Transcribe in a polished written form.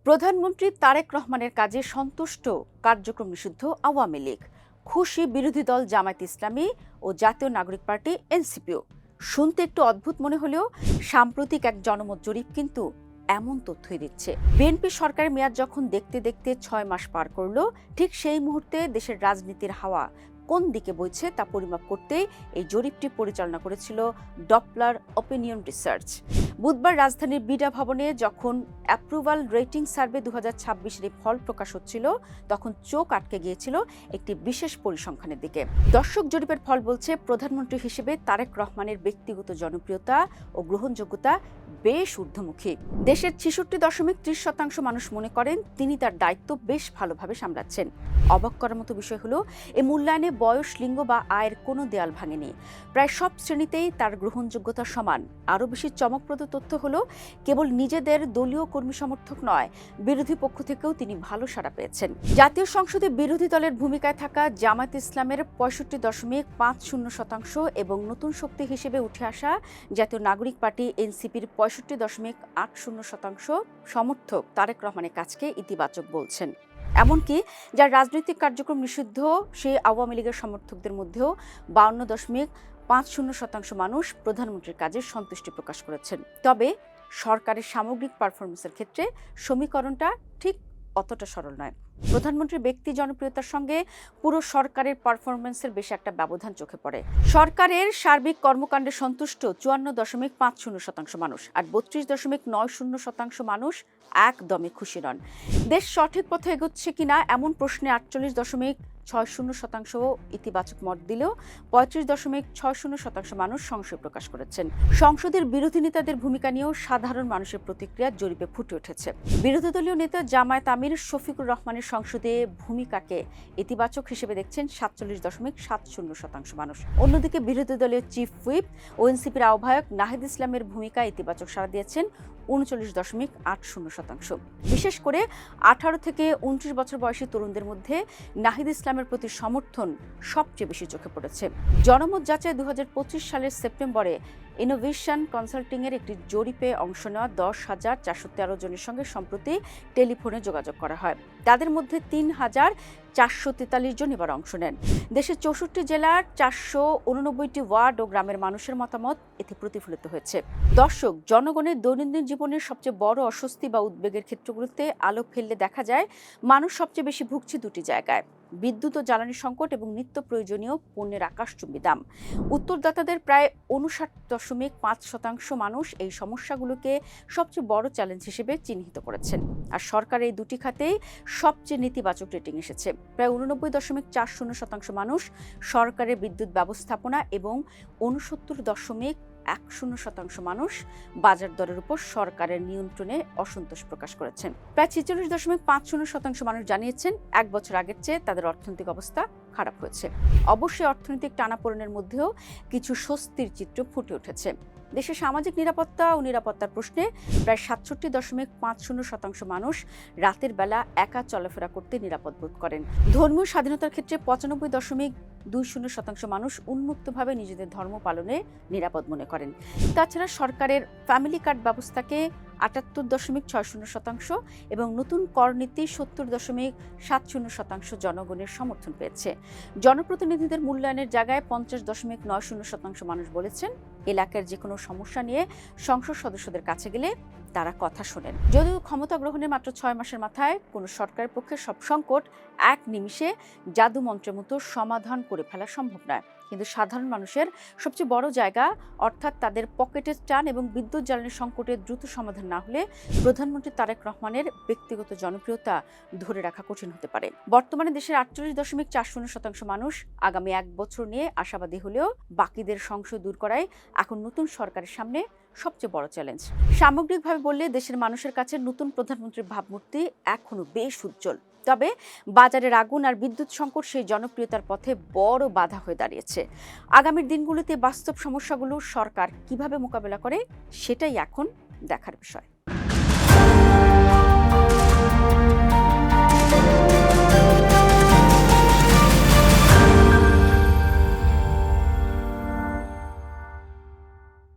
প্রধানমন্ত্রী তারেক রহমানের কাজে সন্তুষ্ট কার্যক্রম নিষিদ্ধ আওয়ামী লীগ, খুশি বিরোধী দল জামায়াতে ইসলামী ও জাতীয় নাগরিক পার্টি এনসিপিও। শুনতে একটু অদ্ভুত মনে হলেও সাম্প্রতিক এক জনমত জরিপ কিন্তু এমন তথ্যই দিচ্ছে। বিএনপি সরকারের মেয়াদ যখন দেখতে দেখতে 6 মাস পার করলো, ঠিক সেই মুহূর্তে দেশের রাজনীতির হাওয়া কোন দিকে বইছে তা পরিমাপ করতেই এই জরিপটি পরিচালনা করেছিল ডপলার অপিনিয়ন রিসার্চ। বুধবার রাজধানীর বিডা ভবনে যখন অ্যাপ্রুভাল রেটিং সার্ভে 2026-এর ফল প্রকাশ হচ্ছিল, তখন চোখ আটকে গিয়েছিল একটি বিশেষ পরিসংখ্যানের দিকে। দর্শক জরিপের ফল বলছে, প্রধানমন্ত্রী হিসেবে তারেক রহমানের ব্যক্তিগত জনপ্রিয়তা ও গ্রহণযোগ্যতা বেশ ঊর্ধ্বমুখী। দেশের 66.30% মানুষ মনে করেন তিনি তার দায়িত্ব বেশ ভালোভাবে সামলাচ্ছেন। অবাক করার মতো বিষয় হলো, এই মূল্যায়নে বয়স, লিঙ্গ বা আয়ের কোনো দেয়াল ভাঙেনি। প্রায় সব শ্রেণীতেই তার গ্রহণযোগ্যতা সমান। আরও বেশি চমকপ্রদ তথ্য হলো, কেবল নিজেদের দলীয় কর্মী সমর্থক নয়, বিরোধী পক্ষ থেকেও তিনি ভালো সাড়া পেয়েছেন। জাতীয় সংসদে বিরোধী দলের ভূমিকায় থাকা জামায়াতে ইসলামের 65.50% এবং নতুন শক্তি হিসেবে উঠে আসা জাতীয় নাগরিক পার্টি এনসিপির 65.80% সমর্থক তারেক রহমানের কাজকে ইতিবাচক বলছেন। এমনকি যার রাজনৈতিক কার্যক্রম নিষিদ্ধ, সেই আওয়ামী লীগের সমর্থকদের মধ্যেও 52.50% মানুষ প্রধানমন্ত্রীর কাজে সন্তুষ্টি প্রকাশ করেছেন। তবে সরকারের সামগ্রিক পারফরমেন্সের ক্ষেত্রে সমীকরণটা ঠিক অতটা সরল নয়। প্রধানমন্ত্রীর ব্যক্তি জনপ্রিয়তার সঙ্গে পুরো সরকারের পারফরমেন্সের বেশ একটা ব্যবধান চোখে পড়ে। সরকারের সার্বিক কর্মকাণ্ডে সন্তুষ্ট 54.50% মানুষ, আর 32.90% মানুষ একদমই খুশি নন। দেশ সঠিক পথে এগোচ্ছে কিনা এমন প্রশ্নে 48.60% ইতিবাচক মত দিলেও 35.60% মানুষ সংশয় প্রকাশ করেছেন। সংসদের বিরোধী নেতাদের ভূমিকা নিয়েও সাধারণ মানুষের প্রতিক্রিয়া জরিপে ফুটে উঠেছে। বিরোধী দলীয় নেতা জামায়াত আমির শফিকুর রহমানের সংসদে ভূমিকাকে ইতিবাচক হিসেবে দেখছেন 47.70% মানুষ। অন্যদিকে বিরোধী দলীয় চিফ হুইপ ও এনসিপির আহ্বায়ক নাহিদ ইসলামের ভূমিকা ইতিবাচক সাড়া দিয়েছেন 39.80%। বিশেষ করে 18 থেকে 29 বছর বয়সী তরুণদের মধ্যে নাহিদ ইসলামের প্রতি সমর্থন সবচেয়ে বেশি চোখে পড়েছে। জনমত যাচাই 2025 সালের সেপ্টেম্বরে ইনোভেশন কনসাল্টিংয়ের একটি জরিপে অংশ নেওয়া 10,413 জনের সঙ্গে সম্প্রতি টেলিফোনে যোগাযোগ করা হয়। তাদের মধ্যে 3,443 জন এবার অংশ নেন। দেশের 64 জেলার 489টি ওয়ার্ড ও গ্রামের মানুষের মতামত এতে প্রতিফলিত হয়েছে। দর্শক, জনগণের দৈনন্দিন জীবনের সবচেয়ে বড় অস্বস্তি বা উদ্বেগের ক্ষেত্রগুলোতে আলোক ফেললে দেখা যায়, মানুষ সবচেয়ে বেশি ভুগছে দুটি জায়গায়: বিদ্যুৎ ও জ্বালানি সংকট এবং নিত্য প্রয়োজনীয় পণ্যের আকাশচুম্বী দাম। উত্তরদাতাদের প্রায় 59.5% মানুষ এই সমস্যাগুলোকে সবচেয়ে বড় চ্যালেঞ্জ হিসেবে চিহ্নিত করেছেন। আর সরকার এই দুটি খাতেই সবচেয়ে নেতিবাচক রেটিং এসেছে। প্রায় 89.40% মানুষ সরকারের বিদ্যুৎ ব্যবস্থাপনা এবং 69.10% মানুষ বাজার দরের উপর সরকারের নিয়ন্ত্রণে অসন্তোষ প্রকাশ করেছেন। প্রায় 46.50% মানুষ জানিয়েছেন 1 বছর আগের চেয়ে তাদের অর্থনৈতিক অবস্থা খারাপ হয়েছে। অবশ্যই অর্থনৈতিক টানাপোড়েনের মধ্যেও কিছু স্বস্তির চিত্র ফুটে উঠেছে। দেশের সামাজিক নিরাপত্তা ও নিরাপত্তার প্রশ্নে প্রায় 67.50% মানুষ রাতের বেলা একা চলাফেরা করতে নিরাপদ বোধ করেন। ধর্মীয় স্বাধীনতার ক্ষেত্রে 95.20% মানুষ উন্মুক্তভাবে নিজেদের ধর্ম পালনে নিরাপদ মনে করেন। তাছাড়া সরকারের ফ্যামিলি কার্ড ব্যবস্থাকে 78.60% এবং নতুন কর নীতি 70.70% জনগণের সমর্থন পেয়েছে। জনপ্রতিনিধিদের মূল্যায়নের জায়গায় 50.90% মানুষ বলেছেন এলাকার যে কোনো সমস্যা নিয়ে সংসদ সদস্যদের কাছে গেলে তারা কথা শোনেন। যদিও ক্ষমতা গ্রহণের মাত্র 6 মাসের মাথায় কোনো সরকারের পক্ষে সব সংকট এক নিমিষে জাদু মন্ত্রের মতো সমাধান করে ফেলা সম্ভব নয়, কিন্তু সাধারণ মানুষের সবচেয়ে বড় জায়গা, অর্থাৎ তাদের পকেটের টান এবং বিদ্যুৎ জ্বালানি সংকটের দ্রুত সমাধান না হলে প্রধানমন্ত্রী তারেক রহমানের ব্যক্তিগত জনপ্রিয়তা ধরে রাখা কঠিন হতে পারে। বর্তমানে দেশের 48.40% মানুষ আগামী 1 বছর নিয়ে আশাবাদী হলেও বাকিদের সংশয় দূর করাই এখন নতুন সরকারের সামনে সবচেয়ে বড় চ্যালেঞ্জ। সামগ্রিকভাবে বললে দেশের মানুষের কাছে নতুন প্রধানমন্ত্রীর ভাবমূর্তি এখনো বেশ উজ্জ্বল। তবে বাজারের আগুন আর বিদ্যুৎ সংকট সেই জনপ্রিয়তার পথে বড় বাধা হয়ে দাঁড়িয়েছে। আগামীর দিনগুলোতে বাস্তব সমস্যাগুলো সরকার কিভাবে মোকাবেলা করে, সেটাই এখন দেখার বিষয়।